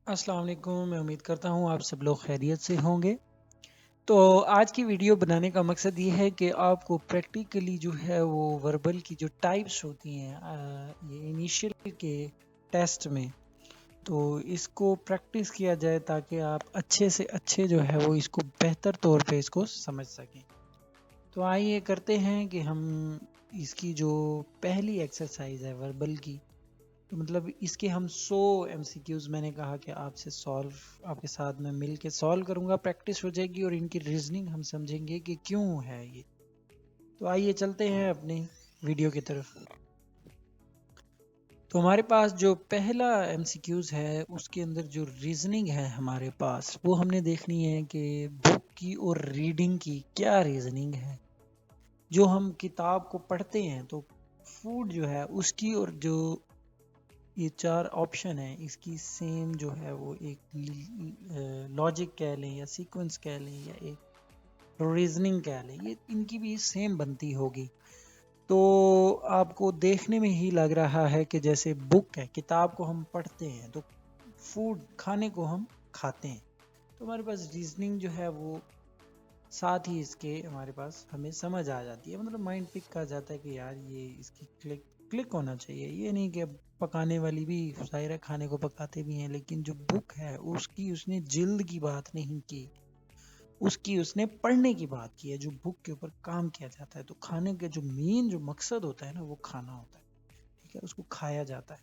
अस्सलाम वालेकुम। मैं उम्मीद करता हूँ आप सब लोग खैरियत से होंगे। तो आज की वीडियो बनाने का मकसद ये है कि आपको प्रैक्टिकली जो है वो वर्बल की जो टाइप्स होती हैं ये इनिशियल के टेस्ट में, तो इसको प्रैक्टिस किया जाए ताकि आप अच्छे से अच्छे जो है वो इसको बेहतर तौर पे इसको समझ सकें। तो आइए करते हैं कि हम इसकी जो पहली एक्सरसाइज है वर्बल की, तो मतलब इसके हम 100 एमसीक्यूज मैंने कहा कि आपसे सॉल्व आपके साथ में मिल के सॉल्व करूंगा, प्रैक्टिस हो जाएगी और इनकी रीजनिंग हम समझेंगे कि क्यों है ये। तो आइए चलते हैं अपनी वीडियो की तरफ। तो हमारे पास जो पहला एमसीक्यूज है उसके अंदर जो रीजनिंग है हमारे पास वो हमने देखनी है कि बुक की और रीडिंग की क्या रीजनिंग है। जो हम किताब को पढ़ते हैं तो फूड जो है उसकी और जो ये चार ऑप्शन है इसकी सेम जो है वो एक लॉजिक कह लें या सीक्वेंस कह लें या एक रीजनिंग कह लें, ये इनकी भी सेम बनती होगी। तो आपको देखने में ही लग रहा है कि जैसे बुक है, किताब को हम पढ़ते हैं, तो फूड खाने को हम खाते हैं। तो हमारे पास रीजनिंग जो है वो साथ ही इसके हमारे पास हमें समझ आ जाती है, मतलब माइंड पिक कर जाता है कि यार ये इसकी क्लिक क्लिक होना चाहिए। ये नहीं कि पकाने वाली भी जाहिर है खाने को पकाते भी हैं, लेकिन जो बुक है उसकी उसने जिल्द की बात नहीं की, उसकी उसने पढ़ने की बात की है, जो बुक के ऊपर काम किया जाता है। तो खाने का जो मेन जो मकसद होता है ना वो खाना होता है, ठीक है, उसको खाया जाता है।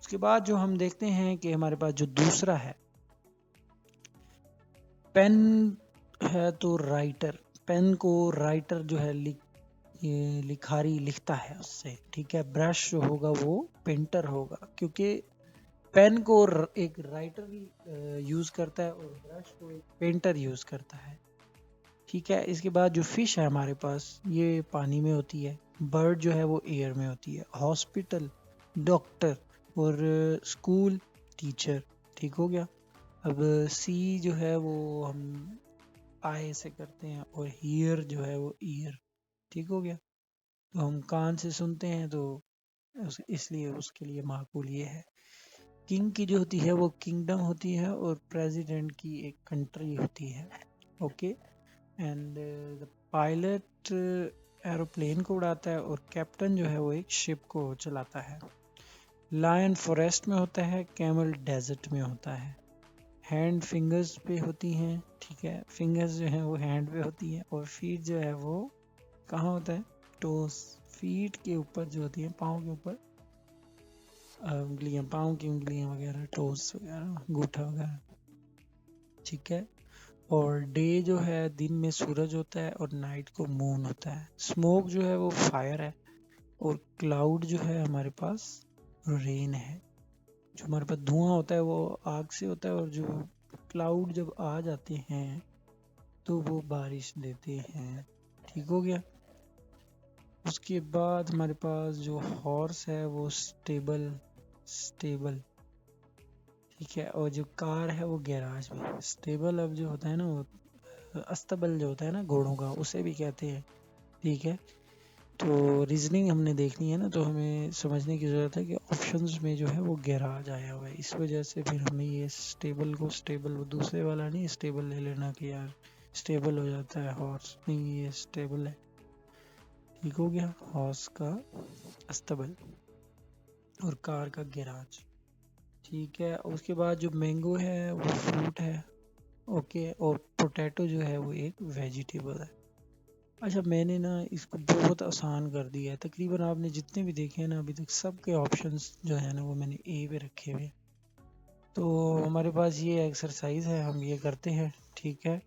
उसके बाद जो हम देखते हैं कि हमारे पास जो दूसरा है पेन है, तो राइटर, पेन को राइटर जो है ये लिखारी लिखता है उससे, ठीक है। ब्रश जो होगा वो पेंटर होगा, क्योंकि पेन को एक राइटर यूज करता है और ब्रश को एक पेंटर यूज करता है, ठीक है। इसके बाद जो फिश है हमारे पास ये पानी में होती है, बर्ड जो है वो एयर में होती है, हॉस्पिटल डॉक्टर और स्कूल टीचर, ठीक हो गया। अब सी जो है वो हम आई से करते हैं और हियर जो है वो ईयर, ठीक हो गया। तो हम कान से सुनते हैं तो इसलिए उसके लिए माकूल ये है। किंग की जो होती है वो किंगडम होती है और प्रेसिडेंट की एक कंट्री होती है, okay. And the pilot aeroplane को उड़ाता है और कैप्टन जो है वो एक शिप को चलाता है। लायन फॉरेस्ट में होता है, कैमल डेजर्ट में होता है। हैंड फिंगर्स पे होती हैं, ठीक है, फिंगर्स जो है वो हैंड पे होती हैं और फीट जो है वो कहाँ होता है, टोस, फीट के ऊपर जो होती है, पाँव के ऊपर उंगलियां, पाँव की उंगलियां वगैरह, टोस वगैरह, अंगूठा वगैरह, ठीक है। और डे जो है दिन में सूरज होता है और नाइट को मून होता है। स्मोक जो है वो फायर है और क्लाउड जो है हमारे पास रेन है। जो हमारे पास धुआं होता है वो आग से होता है और जो क्लाउड जब आ जाते हैं तो वो बारिश देते हैं, ठीक हो गया। उसके बाद हमारे पास जो हॉर्स है वो स्टेबल, स्टेबल, ठीक है। और जो कार है वो गैराज में। स्टेबल अब जो होता है ना वो अस्तबल जो होता है ना घोड़ों का, उसे भी कहते हैं, ठीक है। तो रीजनिंग हमने देखनी है ना, तो हमें समझने की ज़रूरत है कि ऑप्शंस में जो है वो गैराज आया हुआ है, इस वजह से फिर हमें ये स्टेबल को स्टेबल, वो दूसरे वाला नहीं स्टेबल ले लेना कि यार स्टेबल हो जाता है हॉर्स, नहीं ये स्टेबल है, ठीक हो गया। हॉर्स का अस्तबल और कार का गैराज, ठीक है। उसके बाद जो मैंगो है वो फ्रूट है, ओके। और पोटैटो जो है वो एक वेजिटेबल है। अच्छा, मैंने ना इसको बहुत आसान कर दिया है, तकरीबन आपने जितने भी देखे हैं ना अभी तक सबके ऑप्शंस जो है ना वो मैंने ए पे रखे हुए हैं। तो हमारे पास ये एक्सरसाइज है, हम ये करते हैं, ठीक है।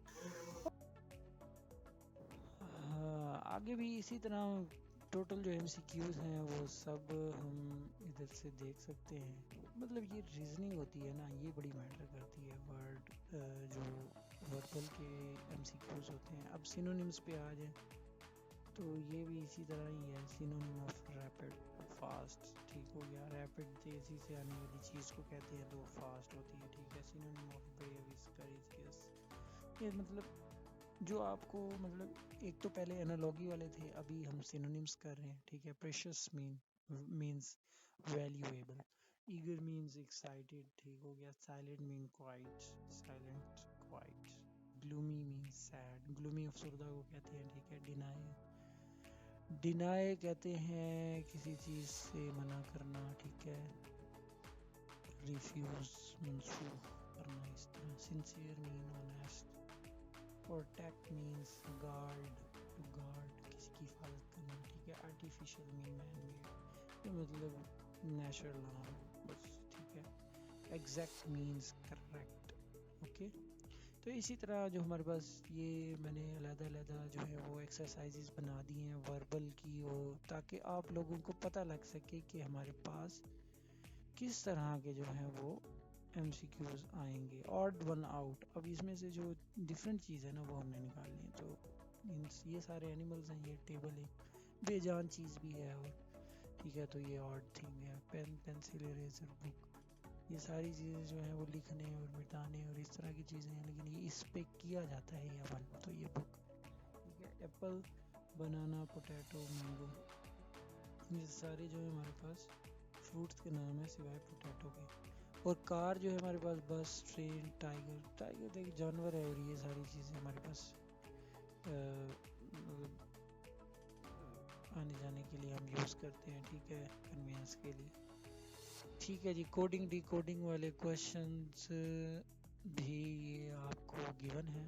आगे भी इसी तरह टोटल जो एमसीक्यूज हैं वो सब हम इधर से देख सकते हैं। मतलब ये रीजनिंग होती है ना, ये बड़ी मैटर करती है। वर्ड जो वर्बल के एमसीक्यूज होते हैं। अब सिनोनिम्स पे आ जाए तो ये भी इसी तरह ही है। सिनोनिम ऑफ रैपिड, फास्ट, ठीक हो गया। रैपिड तेजी से आने वाली चीज़ को कहते हैं तो फास्ट होती है, ठीक है। Synonym of brave is courageous. ये मतलब जो आपको मतलब एक तो पहले एनालॉगी वाले थे, अभी हम सिनोनिम्स कर रहे हैं, ठीक है। Precious means valuable, eager means excited, ठीक हो गया। Silent mean quiet, silent quiet. Gloomy means sad, gloomy अफसरदा को कहते हैं, ठीक है। डिनाई, डिनाई कहते हैं किसी चीज़ से मना करना, ठीक है। रिफ्यूज मनसूख करना, इस तरह। Sincere mean honest. Protect means guard, to guard, किसी की हिफाजत करना, ठीक है। आर्टिफिशियल मीन मैन मेड, ये मतलब नेचुरल ना हो बस, ठीक है। Exact means correct, okay. तो इसी तरह जो हमारे पास ये मैंने अलग-अलग जो है वो एक्सरसाइजेस बना दी हैं वर्बल की, और ताकि आप लोगों को पता लग सके कि हमारे पास किस तरह के जो हैं वो MCQs आएंगे। ऑड वन आउट, अब इसमें से जो डिफरेंट चीज़ है ना वो हमने निकालनी है। तो ये सारे एनिमल्स हैं, ये टेबल एक बेजान चीज़ भी है, और ठीक है। तो ये ऑड थिंग है, पेन, पेंसिल, इरेजर, बुक, ये सारी चीज़ें जो हैं वो लिखने और मिटाने और इस तरह की चीज़ें हैं, लेकिन ये इस पे किया जाता है ये वन, तो ये बुक, ठीक है। एप्पल, बनाना, पोटैटो, मैंगो, ये सारे जो है हमारे पास फ्रूट्स के नाम है सिवाय पोटैटो के। और कार जो है हमारे पास बस, ट्रेन, टाइगर, टाइगर तो एक जानवर है, और ये सारी चीज़ें हमारे पास मतलब आने जाने के लिए हम यूज़ करते हैं, ठीक है, कन्वीनियंस के लिए। ठीक है जी, कोडिंग डी कोडिंग वाले क्वेश्चंस भी ये आपको गिवन है,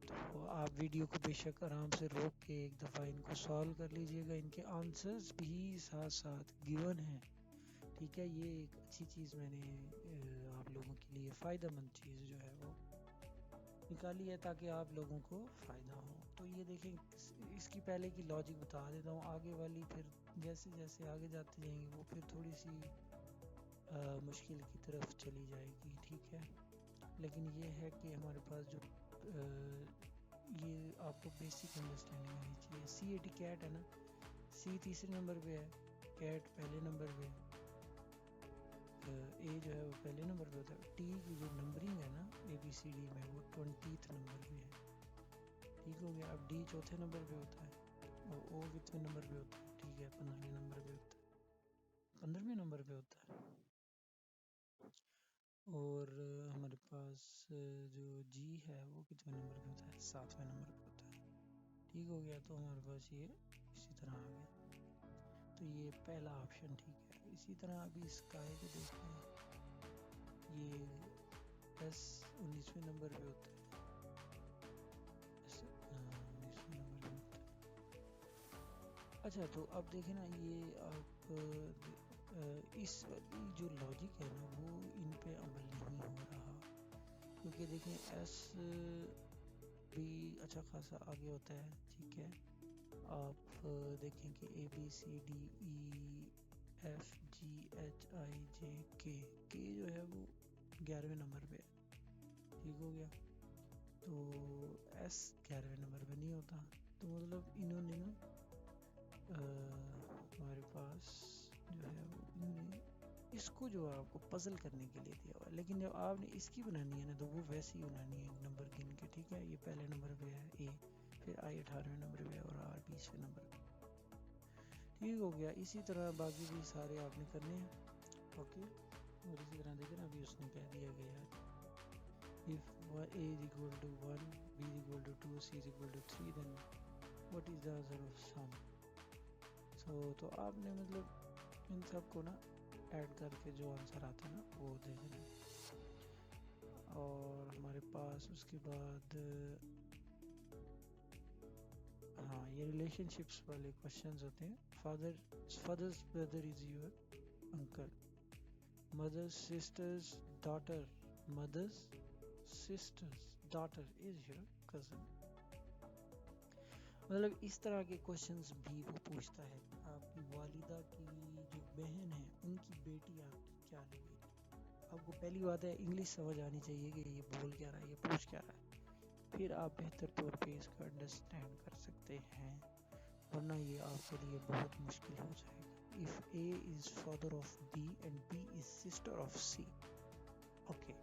तो आप वीडियो को बेशक आराम से रोक के एक दफ़ा इनको सॉल्व कर लीजिएगा। इनके आंसर्स भी साथ साथ गिवन हैं, ठीक है। ये एक अच्छी चीज़ मैंने आप लोगों के लिए फ़ायदेमंद चीज़ जो है वो निकाली है, ताकि आप लोगों को फ़ायदा हो। तो ये देखें, इसकी पहले की लॉजिक बता देता हूँ, आगे वाली फिर जैसे जैसे आगे जाते जाएंगे वो फिर थोड़ी सी मुश्किल की तरफ चली जाएगी, ठीक है। लेकिन ये है कि हमारे पास जो ये आपको बेसिक अंडरस्टैंडिंग होनी चाहिए। C80 कैट है ना, C तीसरे नंबर पे है, कैट पहले नंबर पे, ए जो है वो पहले नंबर पे होता है। टी की जो नंबरिंग है ना ABCD में वो 20th नंबर पे है, ठीक हो गया। अब डी चौथे नंबर पे होता है, और ओ कितने नंबर पे होता है, ठीक है, 15वें नंबर पे होता है, 15वें नंबर पे होता है। और हमारे पास जो जी है वो कितने नंबर पे होता है, 7वें नंबर पे होता है, ठीक हो गया। तो हमारे पास ये इसी तरह आ गया, तो ये पहला ऑप्शन ठीक है। इसी तरह अभी स्काई को देखें, ये एस 19वें नंबर पे होता है, 19वें नंबर पे होता है। अच्छा, तो अब देखें ना, ये आप इस वाली जो लॉजिक है ना वो इन पे अमल नहीं हो रहा, क्योंकि देखें एस भी अच्छा खासा आगे होता है, ठीक है। आप देखें कि ABCDEFGHIJK, के जो है वो 11वें नंबर पे है, ठीक हो गया। तो एस 11वें नंबर पे नहीं होता, तो मतलब इन्होंने ना हमारे पास जो है वो इन्होंने इसको जो है आपको पजल करने के लिए दिया हुआ है, लेकिन जब आपने इसकी बनानी है ना तो वो वैसे ही बनानी है नंबर गिन के, ठीक है। ये पहले नंबर पे है ए, फिर आई 18वें नंबर पे है, और आर 20वें नंबर पे, ठीक हो गया। इसी तरह बाकी भी सारे आपने करने हैं, ओके। और इसी तरह देखें ना, अभी उसने कह दिया गया if a is equal to 1, b is equal to 2, c is equal to 3, then what is the answer of sum। तो आपने मतलब इन सब को ना ऐड करके जो आंसर आता है ना वो दे देना है। और हमारे पास उसके बाद हाँ, ये रिलेशनशिप्स वाले क्वेश्चंस होते हैं। Father's brother is your uncle, mother's sister's daughter, mother's sister's daughter is your cousin. मतलब इस तरह के क्वेश्चंस भी वो पूछता है। आपकी वालिदा की जो बहन है उनकी बेटी आपकी क्या लगेगी। आपको पहली बात है इंग्लिश समझ आनी चाहिए कि ये बोल क्या रहा है, ये पूछ क्या रहा है, फिर आप बेहतर तौर पे इसका अंडरस्टैंड कर सकते हैं, वरना ये आपके लिए बहुत मुश्किल हो जाएगा। If A is father of B and B is sister of C, okay,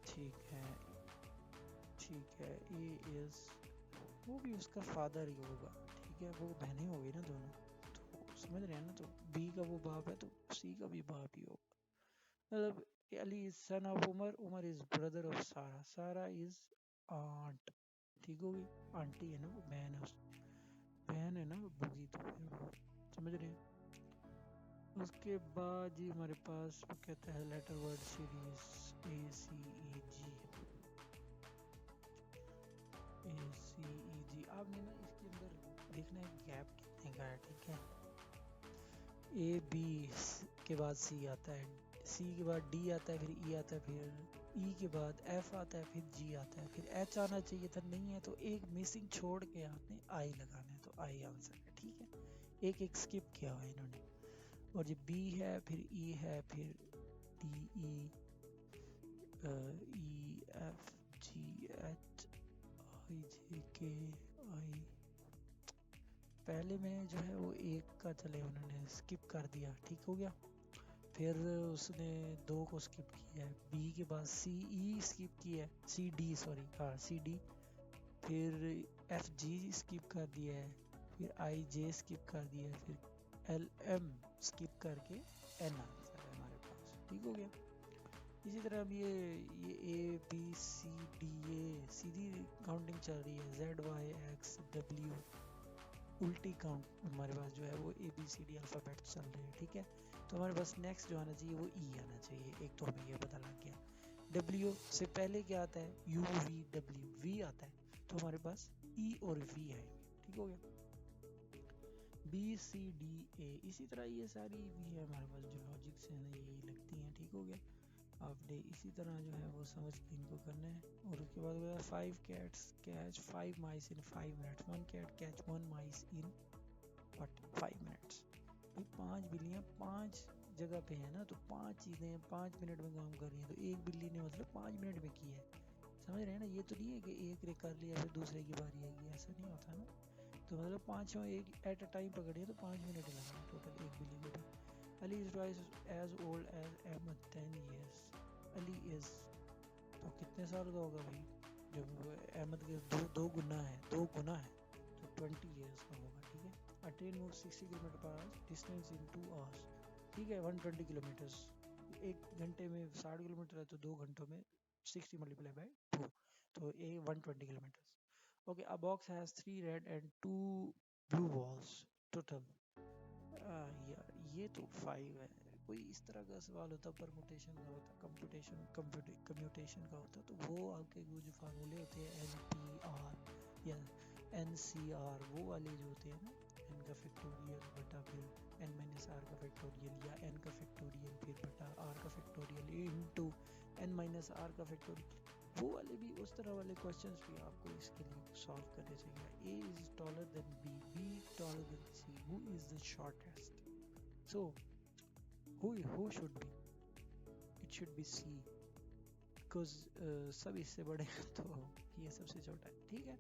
ठीक है, ठीक है। ए इज, वो भी उसका फादर ही होगा, ठीक है, वो बहनें हो गई ना दोनों, तो समझ रहे हैं ना। तो बी का वो बाप है तो सी सी का भी बाप ही होगा। मतलब Ali is son of Umar, Umar is brother of Sara, Sara is aunt, ठीक होगी, आंटी है ना वो, बहन है उसकी, बहन है ना बुगी, तो फिर वो समझ रहे हैं। उसके बाद जी हमारे पास वो कहता है letter word series ACEG, ACEG। आपने ना इसके अंदर देखना है गैप कितने का है, ठीक है। A B के बाद C आता है, C के बाद D आता है, फिर E आता है, फिर E के बाद F आता है, फिर G आता है, फिर H आना चाहिए था, नहीं है, तो एक मिसिंग छोड़ के आपने I लगाना है, तो I आंसर है, ठीक है। एक एक स्किप किया हुआ है इन्होंने। और ये B है, फिर E है, फिर D E F G H I J K I, पहले में जो है वो एक का चले उन्होंने स्किप कर दिया, ठीक हो गया। फिर उसने दो को स्किप किया है, बी के बाद सी ई स्किप किया है, सी डी सॉरी, हाँ सी डी, फिर एफ जी स्किप कर दिया है, फिर आई जे स्किप कर दिया है, फिर एल एम स्किप करके एन आंसर है हमारे पास, ठीक हो गया। इसी तरह अब ये ए बी सी डी, ये सीधी काउंटिंग चल रही है, जेड वाई एक्स डब्ल्यू, उल्टी काउंट हमारे पास जो है वो A B C D alphabet चल रहे हैं, ठीक है। तो हमारे पास नेक्स्ट जो आना चाहिए वो ई आना चाहिए, एक तो हमें ये पता लग गया। डब्ल्यू से पहले क्या आता है, यू वी डब्ल्यू, वी आता है, तो हमारे पास ई और वी आएंगे, ठीक हो गया। बी सी डी ए, इसी तरह ये सारी भी है हमारे पास जो लॉजिक्स हैं ना, यही लगती हैं, ठीक हो गया। आपने इसी तरह जो है वो समझ के इनको करना है। और उसके बाद 5 cats catch 5 mice in 5 minutes, 1 cat catch 1 mice in what 5 minutes। भाई 5 बिल्लियां 5 जगह पे है ना, तो 5 चीज़ें 5 मिनट में काम कर रही हैं, तो एक बिल्ली ने मतलब 5 मिनट में की है, समझ रहे हैं ना। ये तो नहीं है कि एक ने कर लिया फिर दूसरे की बारी आएगी, ऐसा नहीं होता ना। तो मतलब 5 एक एट अ टाइम पकड़िए तो 5 मिनट लगा टोटल एक बिल्ली के लिए। Ali is twice as old as Ahmed, 10 years। Ali is, तो कितने साल का होगा भाई, जब अहमद के दो गुना है, तो 20 years का होगा, ठीक है। A train moves 60 kilometre per hour, distance in 2 hours, ठीक है, 120 किलोमीटर्स, एक घंटे में 60 किलोमीटर है, तो 2 घंटों में 60 मल्टीप्लाई बाय 2, तो ये 120 kilometres. Okay, a box has 3 red and 2 blue balls total। यार ये तो 5 है। कोई इस तरह का सवाल होता, परमुटेशन का होता, कम्यूटेशन का होता, तो वो आपके वो जो फार्मूले होते हैं NPR या NCR, वो वाले जो होते हैं ना, n का फैक्टोरियल बटा फिर n-r का फैक्टोरियल, या n का फैक्टोरियल फिर बटा r का फैक्टोरियल इनटू n-r का फैक्टोरियल, वो वाले भी, उस तरह वाले क्वेश्चंस भी आपको इसके लिए सॉल्व करने चाहिए। A is taller than B, B taller than C, who is the shortest? So who should be? It should be C, because सब इससे बड़े हैं तो ये सबसे छोटा है, ठीक है।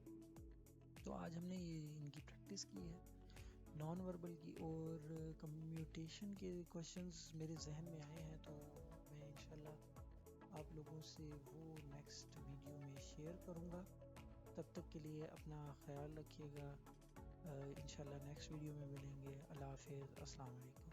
तो आज हमने ये इनकी प्रैक्टिस की है नॉन वर्बल की, और कम्यूटेशन के क्वेश्चंस मेरे जहन में आए हैं, तो मैं इंशाल्लाह आप लोगों से वो नेक्स्ट वीडियो में शेयर करूँगा। तब तक के लिए अपना ख्याल रखिएगा, इंशाल्लाह नेक्स्ट वीडियो में मिलेंगे। अल्लाह हाफ़िज़, अस्सलाम वालेकुम।